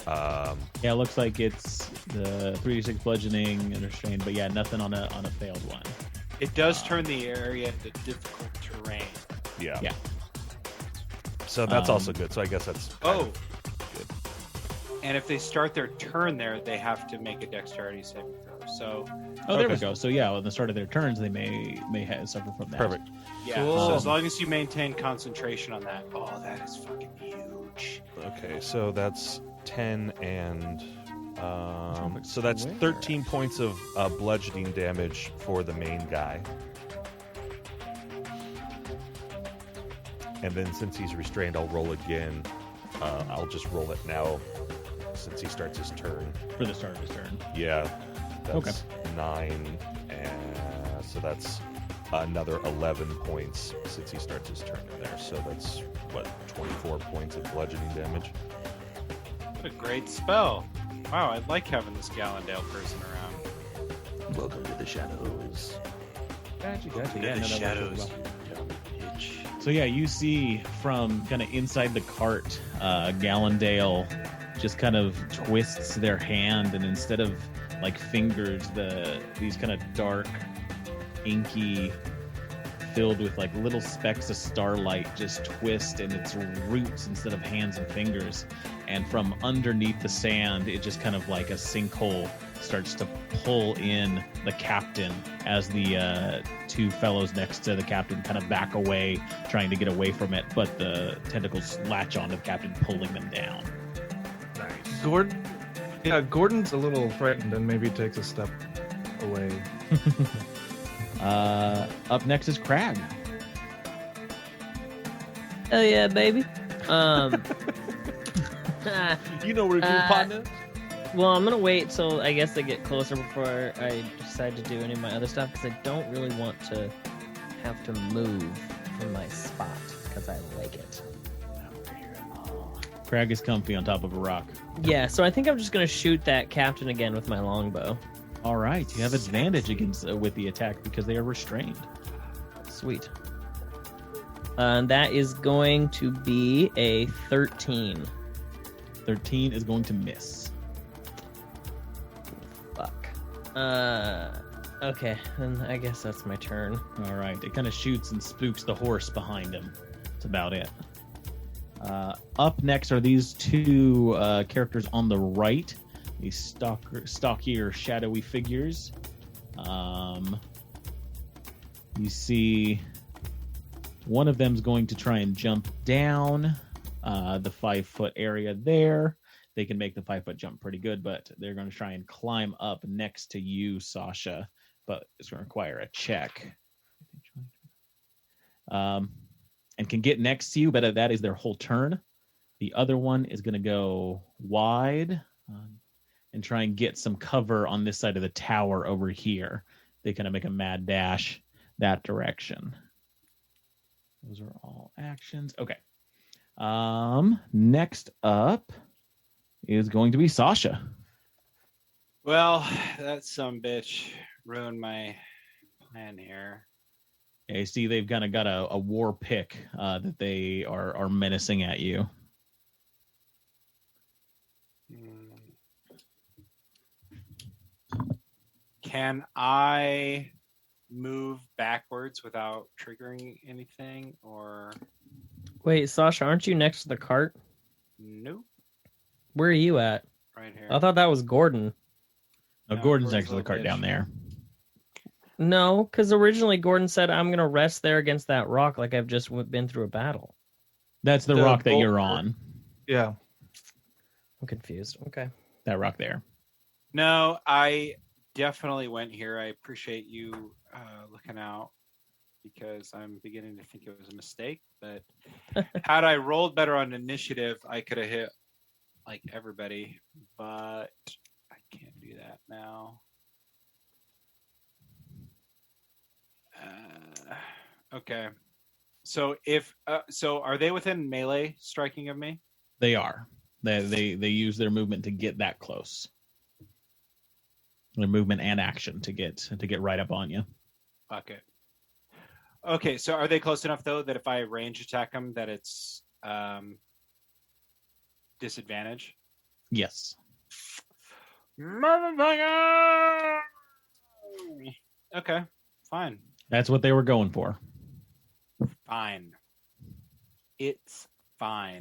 Yeah, it looks like it's the 3d6 bludgeoning and restrained, but yeah, nothing on a failed one. It does turn the area into difficult terrain. Yeah. Yeah. So that's also good. So I guess that's kind of good. And if they start their turn there, they have to make a dexterity saving throw. So there we go. So yeah, on the start of their turns, they may suffer from that. Perfect. yeah, Cool. so as long as you maintain concentration on that, that is fucking huge. Okay, so that's 10 and so that's 13 points of bludgeoning damage for the main guy. And then since he's restrained, I'll roll again. I'll just roll it now since he starts his turn. For the start of his turn. Yeah, that's Okay. 9, and so that's another 11 points since he starts his turn in there. So that's, 24 points of bludgeoning damage? What a great spell. Wow, I like having this Gallendale person around. Welcome to the shadows. Gotcha. To Yeah, the no, that shadows. works really well. So yeah, you see from kind of inside the cart, Gallendale just kind of twists their hand, and instead of like fingers, these kind of dark, inky, filled with like little specks of starlight just twist in its roots instead of hands and fingers. And from underneath the sand, it just kind of like a sinkhole starts to pull in the captain as the two fellows next to the captain kind of back away, trying to get away from it, but the tentacles latch onto the captain, pulling them down. Nice. Gordon's a little frightened and maybe takes a step away. Up next is Crag. Hell yeah, baby. You know where your partner? Well, I'm gonna wait till I guess they get closer before I decide to do any of my other stuff, because I don't really want to have to move from my spot because I like it. Crag is comfy on top of a rock. Yeah, so I think I'm just gonna shoot that captain again with my longbow. All right, you have advantage against with the attack because they are restrained. Sweet. That is going to be a 13. 13 is going to miss. Fuck. Okay, then I guess that's my turn. All right, it kind of shoots and spooks the horse behind him. That's about it. Up next are these two characters on the right. These stockier, shadowy figures. You see one of them's going to try and jump down the 5-foot area there. They can make the 5-foot jump pretty good, but they're going to try and climb up next to you, Sasha. But it's going to require a check. And can get next to you, but that is their whole turn. The other one is going to go wide and try and get some cover on this side of the tower over here. They kind of make a mad dash that direction. Those are all actions. Okay. Next up is going to be Sasha. Well, that sumbitch ruined my plan here. Yeah, you see they've kind of got a war pick that they are menacing at you. Can I move backwards without triggering anything, or Wait, Sasha, aren't you next to the cart? nope? Where are you at? Right here. I thought that was Gordon. No, No, Gordon's Gordon's next to the little cart bitch. down there. No, because originally Gordon said, I'm going to rest there against that rock like I've just been through a battle. That's the The rock that you're boulder. on. Yeah. I'm confused. Okay. That rock there. No, I definitely went here. I appreciate you looking out, because I'm beginning to think it was a mistake. But had I rolled better on initiative, I could have hit like everybody. But I can't do that now. Okay. So if so, are they within melee striking of me? They are. They use their movement to get that close. Their movement and action to get right up on you. Okay. Okay, so are they close enough though that if I range attack them, that it's disadvantage? Yes. Motherfucker! Okay, fine. That's what they were going for. Fine. It's fine.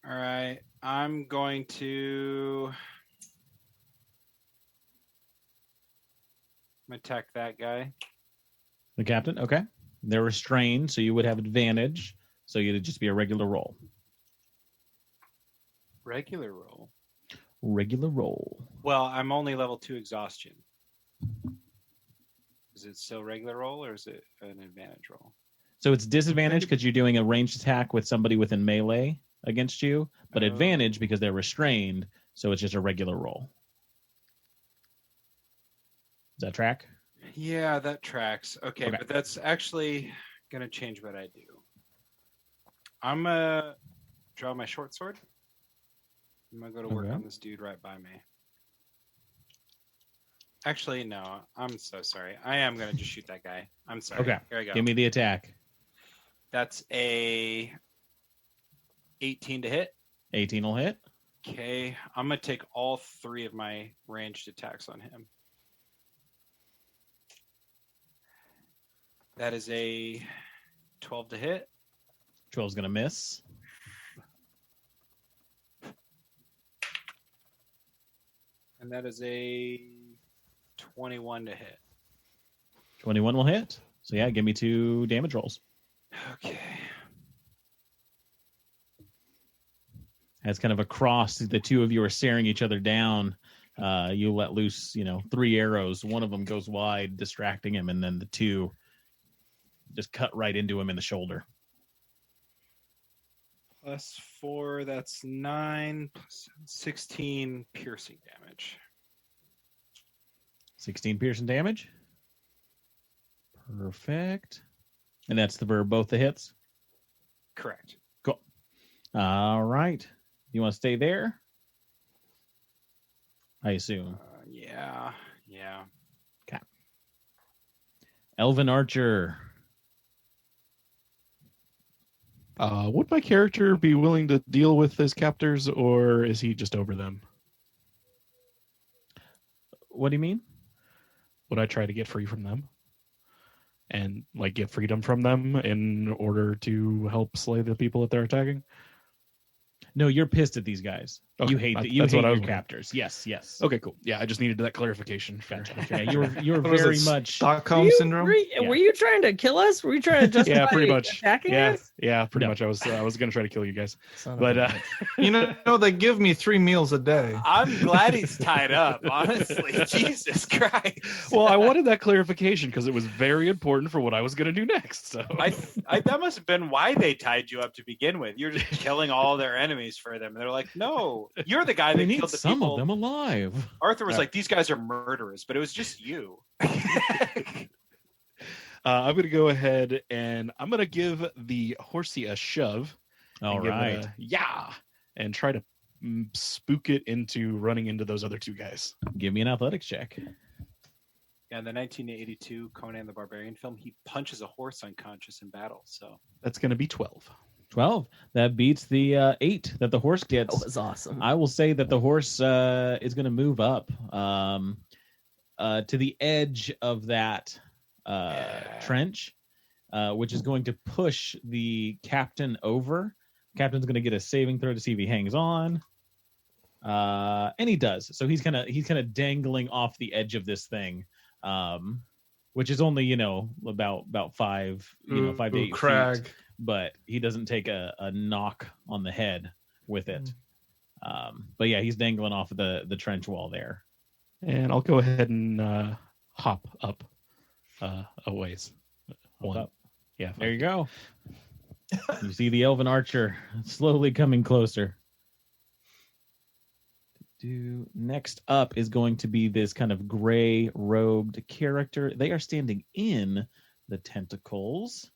All right, I'm going to attack that guy. The captain, okay. They're restrained, so you would have advantage. So it'd just be a regular roll. Regular roll. Regular roll. Well, I'm only level 2 exhaustion. Is it still regular roll or is it an advantage roll? So it's disadvantage because you're doing a ranged attack with somebody within melee against you, but advantage because they're restrained, so it's just a regular roll. Does that track? Yeah, that tracks. Okay, but that's actually going to change what I do. I'm going to draw my short sword. I'm going to go to work on this dude right by me. Actually, no. I'm so sorry. I am going to just shoot that guy. I'm sorry. Okay. Here I go. Give me the attack. That's a 18 to hit. 18 will hit. Okay. I'm going to take all 3 of my ranged attacks on him. That is a 12 to hit. 12's going to miss. And that is a 21 to hit. 21 will hit. So yeah, give me 2 damage rolls. Okay. As kind of across, the two of you are staring each other down. You let loose, 3 arrows. One of them goes wide, distracting him, and then the 2 just cut right into him in the shoulder. Plus 4, that's 9, plus 16 piercing damage. 16 piercing damage. Perfect. And that's for both the hits? Correct. Cool. All right. You want to stay there? I assume. Yeah. Okay. Elven Archer. Would my character be willing to deal with his captors, or is he just over them? What do you mean? Would I try to get free from them? And get freedom from them in order to help slay the people that they're attacking? No, you're pissed at these guys. Okay, You hate that's your what I was wondering. captors. Yes. Okay, cool. Yeah, I just needed that clarification. Gotcha. Yeah, you were What was very it, much. Stockholm syndrome. Were you trying to kill us? Were you trying to justify Yeah, pretty much. attacking us? Yeah, pretty No. much. I was going to try to kill you guys, Son of but a bitch. You know, they give me 3 meals a day. I'm glad he's tied up, honestly. Jesus Christ. well, I wanted that clarification because it was very important for what I was going to do next. So I that must have been why they tied you up to begin with. You're just killing all their enemies for them. And they're like, no, you're the guy that We need killed the some people. of them alive. Arthur was like, these guys are murderers, but it was just you. I'm going to go ahead and I'm going to give the horsey a shove. All and give it right. a and try to spook it into running into those other 2 guys. Give me an athletics check. Yeah, in the 1982 Conan the Barbarian film, he punches a horse unconscious in battle. So That's going to be 12. 12. That beats the 8 that the horse gets. That was awesome. I will say that the horse is going to move up to the edge of that trench, which is going to push the captain over. Captain's going to get a saving throw to see if he hangs on, and he does. So he's kind of dangling off the edge of this thing, which is only about 5 5 to 8 Crag. feet. But he doesn't take a knock on the head with it. But yeah, he's dangling off of the trench wall there. And I'll go ahead and hop up a ways. One. Up. Yeah. There you go. You see the elven archer slowly coming closer. Next up is going to be this kind of gray robed character. They are standing in the tentacles.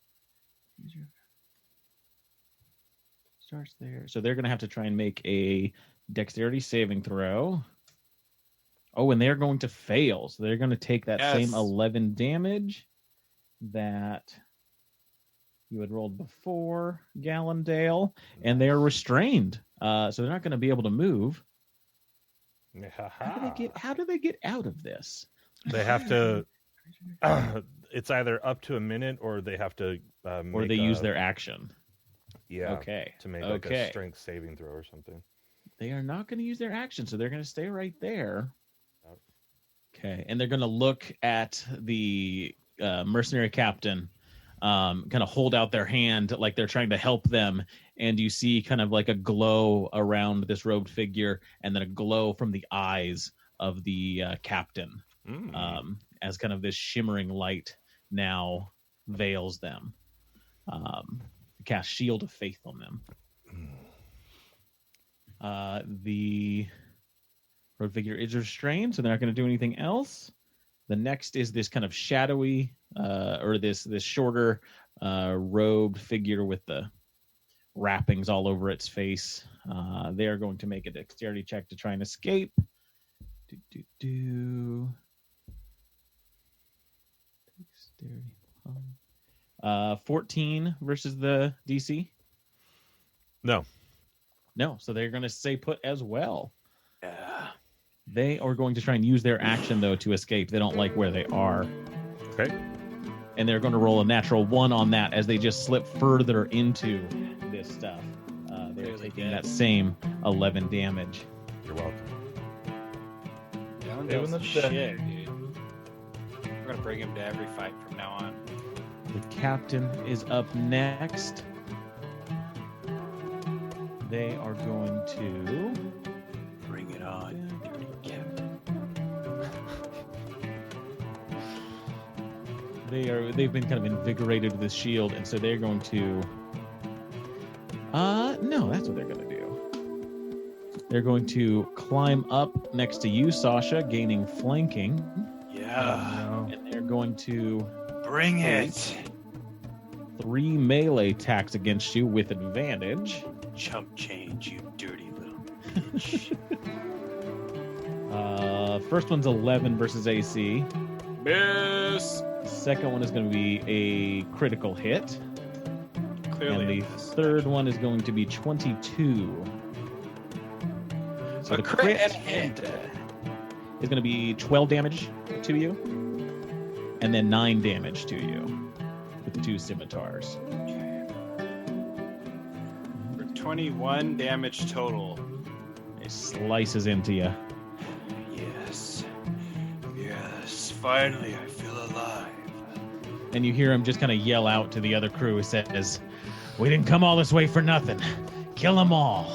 starts there. So they're going to have to try and make a dexterity saving throw. Oh, and they're going to fail. So they're going to take that same 11 damage that you had rolled before, Gallondale, and they're restrained. So they're not going to be able to move. How do they get out of this? They have to. It's either up to a minute, or they have to. Or they use their action. Yeah. Okay. To make like a strength saving throw or something. They are not going to use their action, so they're going to stay right there. Okay, and they're going to look at the mercenary captain, kind of hold out their hand like they're trying to help them, and you see kind of like a glow around this robed figure, and then a glow from the eyes of the captain, as kind of this shimmering light now veils them. Cast Shield of Faith on them. The road figure is restrained, so they're not going to do anything else. The next is this kind of shadowy, or this shorter robed figure with the wrappings all over its face. They are going to make a dexterity check to try and escape. 14 versus the DC. No, so they're going to stay put as well. Yeah. They are going to try and use their action, though, to escape. They don't like where they are. Okay. And they're going to roll a natural 1 on that as they just slip further into this stuff. They're taking that same 11 damage. You're welcome. Down the shit, dude. We're going to bring him to every fight from now on. The captain is up next. They are going to... Bring it on, dirty captain. They've been kind of invigorated with this shield, and so they're going to... No, that's what they're going to do. They're going to climb up next to you, Sasha, gaining flanking. Yeah. And they're going to... Bring it. 3 melee attacks against you with advantage. Chump change, you dirty little bitch. First one's 11 versus AC. Miss. Second one is going to be a critical hit. Clearly. And the third one is going to be 22. So A the crit crit hit. is going to be 12 damage to you, and then 9 damage to you with the 2 scimitars. For 21 damage total. It slices into you. Yes. Yes. Finally, I feel alive. And you hear him just kind of yell out to the other crew who says, "We didn't come all this way for nothing. Kill them all."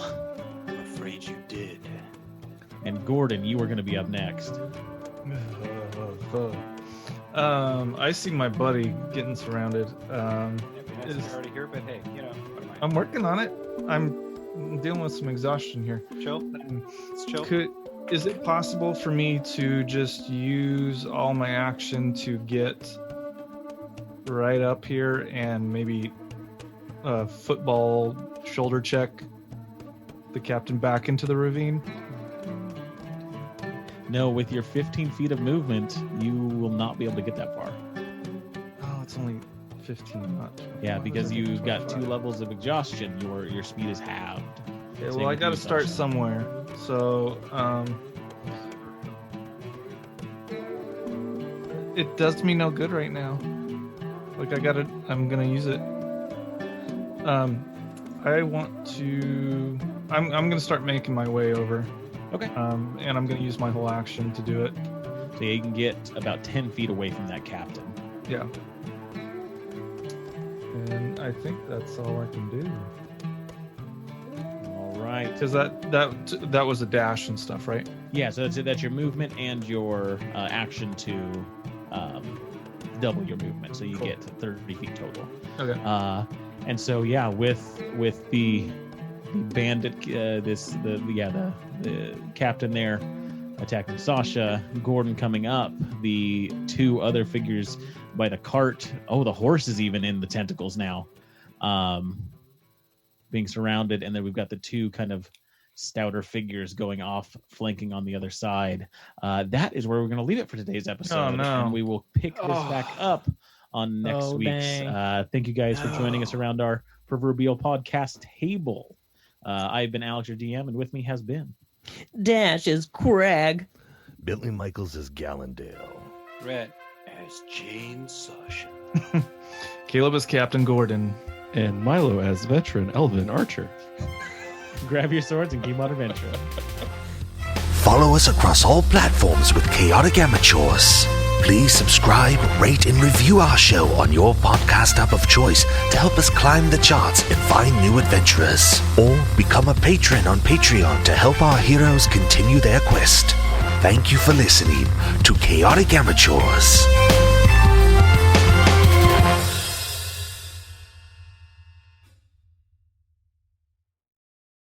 I'm afraid you did. And Gordon, you are going to be up next. I see my buddy getting surrounded. It's already here, but hey, what am I? I'm working on it. I'm dealing with some exhaustion here. Chill. It's chill. Is it possible for me to just use all my action to get right up here and maybe football shoulder check the captain back into the ravine? No, with your 15 feet of movement, you will not be able to get that far. Oh, it's only 15, not 20. Yeah, Why because was I you've thinking got 2 25? levels of exhaustion. Your speed is halved. Okay, Same well, I with got to you, start Sasha. somewhere. So, it does me no good right now. Like, I'm gonna use it. I want to, I'm gonna start making my way over. Okay. And I'm gonna use my whole action to do it. So you can get about 10 feet away from that captain. Yeah. And I think that's all I can do. All right. Because that was a dash and stuff, right? Yeah, so that's your movement and your action to double your movement. So you Cool. get 30 feet total. Okay. And so, yeah, with the bandit, the captain there attacking Sasha, Gordon coming up, the 2 other figures by the cart. Oh, the horse is even in the tentacles now. being surrounded, and then we've got the two kind of stouter figures going off, flanking on the other side. That is where we're going to leave it for today's episode. Oh, no. And we will pick this back up on next Oh, week's. dang. Thank you guys for joining us around our proverbial podcast table. I've been Alex, your DM, and with me has been Dash is Crag. Bentley Michaels is Gallendale. Red as Jane Sasha. Caleb is Captain Gordon. And Milo as veteran Elvin Archer. Grab your swords and keep on adventuring. Follow us across all platforms with Chaotic Amateurs. Please subscribe, rate, and review our show on your podcast app of choice to help us climb the charts and find new adventurers. Or become a patron on Patreon to help our heroes continue their quest. Thank you for listening to Chaotic Amateurs.